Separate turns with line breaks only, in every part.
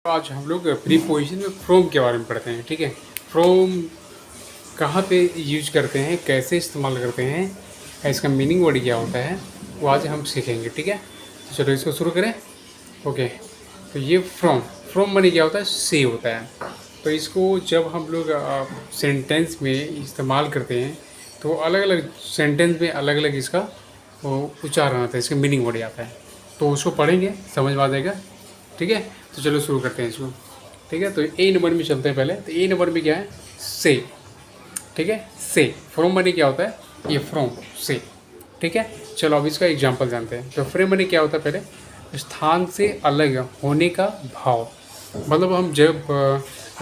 आज हम लोग प्रीपोजिशन में फ्रॉम के बारे में पढ़ते हैं। ठीक है, फ्रॉम कहाँ पे यूज करते हैं, कैसे इस्तेमाल करते हैं, इसका मीनिंग वर्ड क्या होता है, वो आज हम सीखेंगे। ठीक है, तो चलो इसको शुरू करें। ओके, तो ये फ्रॉम फ्रॉम माने क्या होता है, से होता है। तो इसको जब हम लोग सेंटेंस में इस्तेमाल करते हैं तो अलग अलग सेंटेंस में अलग अलग इसका उच्चारण आता है, इसका मीनिंग वर्ड आता है। तो उसको पढ़ेंगे, समझ में आ जाएगा। ठीक है, तो चलो शुरू करते हैं इसको। ठीक है, तो ए नंबर में चलते हैं पहले। तो ए नंबर में क्या है, से। ठीक है, से फ्रॉम मनी क्या होता है, ये फ्रॉम से। ठीक है, चलो अब इसका एग्जांपल जानते हैं। तो फ्रॉम मनी क्या होता है, पहले स्थान से अलग होने का भाव। मतलब हम जब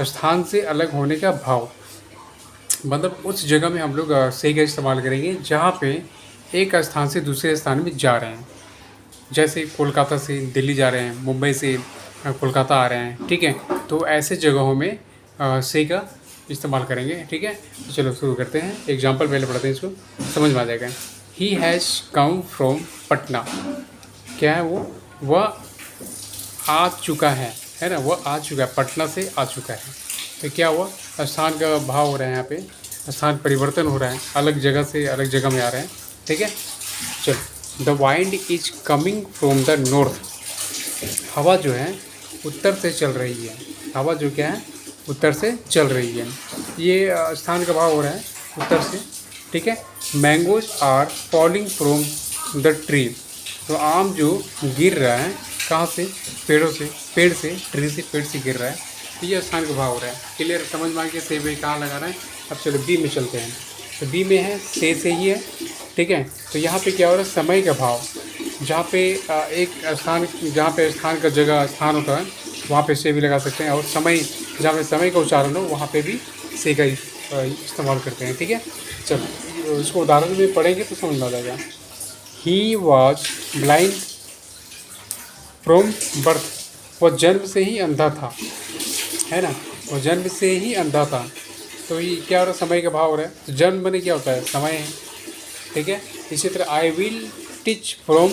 स्थान से अलग होने का भाव, मतलब उस जगह में हम लोग से का इस्तेमाल करेंगे जहाँ पे एक स्थान से दूसरे स्थान में जा रहे हैं। जैसे कोलकाता से दिल्ली जा रहे हैं, मुंबई से कोलकाता आ रहे हैं। ठीक है, तो ऐसे जगहों में से का इस्तेमाल करेंगे। ठीक है, तो चलो शुरू करते हैं। एग्जाम्पल पहले पढ़ते हैं, इसको समझ में आ जाएगा। He has come from Patna. क्या है वो, वह आ चुका है ना, वह आ चुका है, पटना से आ चुका है। तो क्या हुआ, स्थान का भाव हो रहा है, यहाँ पे स्थान परिवर्तन हो रहा है, अलग जगह से अलग जगह में आ रहे हैं। ठीक है, चलो। The wind is coming from the north. हवा जो है उत्तर से चल रही है। हवा जो क्या है, उत्तर से चल रही है। ये स्थान का भाव हो रहा है उत्तर से। ठीक है, mangoes are falling from the tree. तो आम जो गिर रहा है, कहाँ से, पेड़ों से, पेड़ से, ट्री से, पेड़ से गिर रहा है। तो ये स्थान का भाव हो रहा है। क्लियर, समझ में आ गया। से भाई कहाँ लगाना है। अब चलो बी में चलते हैं। तो बी में है से ही है। ठीक है, तो यहाँ पे क्या हो रहा है, समय का भाव। जहाँ पे एक स्थान, जहाँ पे स्थान का जगह स्थान होता है वहाँ पे से भी लगा सकते हैं, और समय, जहाँ पे समय का उच्चारण हो वहाँ पे भी से का इस्तेमाल करते हैं। ठीक है, चलो इसको उदाहरण में पढ़ेंगे तो समझ में आ जाएगा। He was blind from birth. वह जन्म से ही अंधा था, है ना, वो जन्म से ही अंधा था। तो ये क्या हो रहा है, समय का भाव हो रहा है। तो जन्म बने क्या होता है, समय है। ठीक है, इसी तरह I will teach from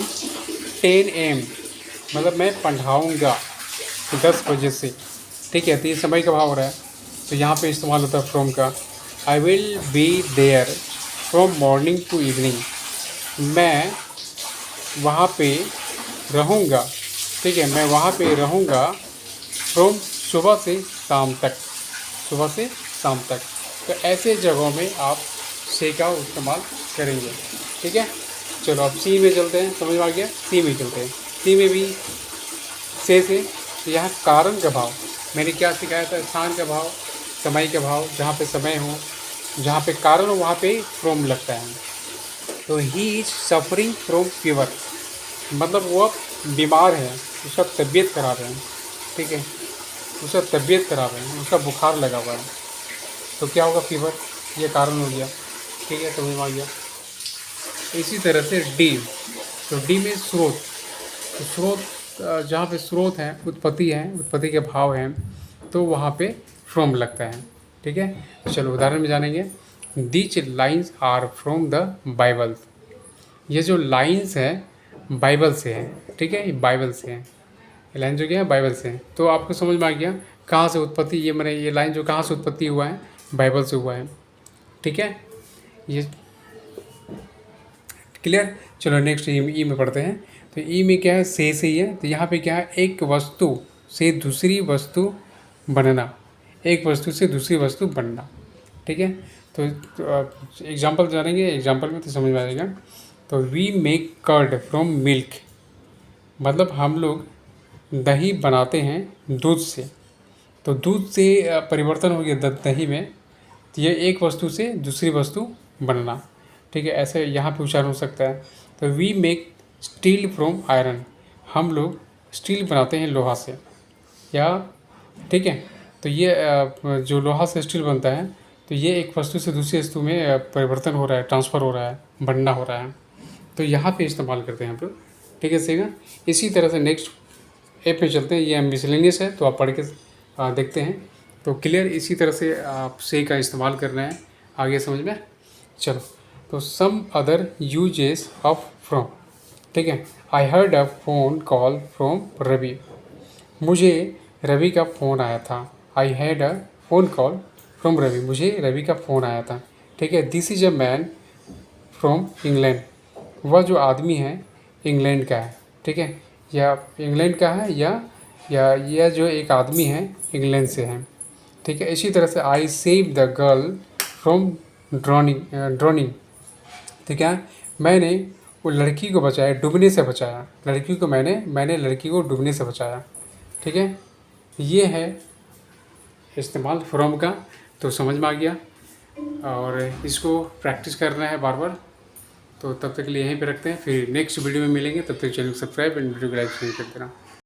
10 AM, मतलब मैं पढ़ाऊँगा 10 बजे से। ठीक है, तो ये समय का भाव हो रहा है। तो यहाँ पे इस्तेमाल होता है फ्रॉम का। I will be there from morning to evening. मैं वहाँ पे रहूँगा। ठीक है, मैं वहाँ पे रहूँगा फ्रॉम सुबह से शाम तक, सुबह से शाम तक। तो ऐसे जगहों में आप से का इस्तेमाल करेंगे। ठीक है, चलो अब सी में चलते हैं। समझ में आ गया, सी में चलते हैं। सी में भी से। तो यहाँ कारण का भाव, मैंने क्या सिखाया था, स्थान का भाव, समय का भाव। जहाँ पे समय हो, जहाँ पे कारण हो, वहाँ पे फ्रॉम लगता है। तो he is suffering from fever, मतलब वो बीमार है, उसका तबीयत खराब है। ठीक है, उसका तबीयत खराब है, उसका बुखार लगा हुआ है। तो क्या होगा, फीवर, ये कारण हो गया। ठीक है, समझ में आ गया। इसी तरह से डी। तो डी में स्रोत। तो स्रोत, जहाँ पे स्रोत है, उत्पत्ति है, उत्पत्ति के भाव हैं, तो वहाँ पे फ्रॉम लगता है। ठीक है, तो चलो उदाहरण में जानेंगे। These lines are from the Bible. ये जो लाइन्स हैं बाइबल से हैं। ठीक है, ये बाइबल से हैं, ये लाइन जो क्या है बाइबल से है। तो आपको समझ में आ गया कहाँ से उत्पत्ति, ये मैंने ये लाइन जो कहाँ से उत्पत्ति हुआ है, बाइबल से हुआ है। ठीक है, ये क्लियर। चलो नेक्स्ट ई में पढ़ते हैं। तो ई में क्या है, से ही है। तो यहाँ पे क्या है, एक वस्तु से दूसरी वस्तु बनना, एक वस्तु से दूसरी वस्तु बनना। ठीक है, तो एग्जाम्पल जानेंगे, एग्जाम्पल में तो समझ में आ जाएगा। तो we make curd from milk, मतलब हम लोग दही बनाते हैं दूध से। तो दूध से परिवर्तन हो गया दही में। तो ये एक वस्तु से दूसरी वस्तु बनना। ठीक है, ऐसे यहाँ पे उच्चारण हो सकता है। तो we make steel from iron, हम लोग स्टील बनाते हैं लोहा से, या ठीक है। तो ये जो लोहा से स्टील बनता है, तो ये एक वस्तु से दूसरी वस्तु में परिवर्तन हो रहा है, ट्रांसफ़र हो रहा है, बनना हो रहा है। तो यहाँ पे इस्तेमाल करते हैं हम लोग। ठीक है, सीगा। इसी तरह से नेक्स्ट ऐप पे चलते हैं। ये मिसलेनियस है, तो आप पढ़ के देखते हैं। तो क्लियर, इसी तरह से आप से का इस्तेमाल करना है आगे, समझ में। चलो, तो some other uses of from. ठीक है, I heard a phone call from Ravi. मुझे रवि का फ़ोन आया था। I had a phone call from Ravi, मुझे रवि का फ़ोन आया था। ठीक है, this is a man from England, वह जो आदमी है इंग्लैंड का है। ठीक है, या इंग्लैंड का है या यह जो एक आदमी है इंग्लैंड से है। ठीक है, इसी तरह से I save the girl from droning. ठीक है, मैंने वो लड़की को बचाया, डूबने से बचाया। लड़की को मैंने लड़की को डूबने से बचाया। ठीक है, ये है इस्तेमाल फ्रॉम का। तो समझ में आ गया, और इसको प्रैक्टिस करना है बार बार। तो तब तक के लिए यहीं पे रखते हैं, फिर नेक्स्ट वीडियो में मिलेंगे। तब तक चैनल सब्सक्राइब एंड वीडियो को लाइक शेयर कर देना।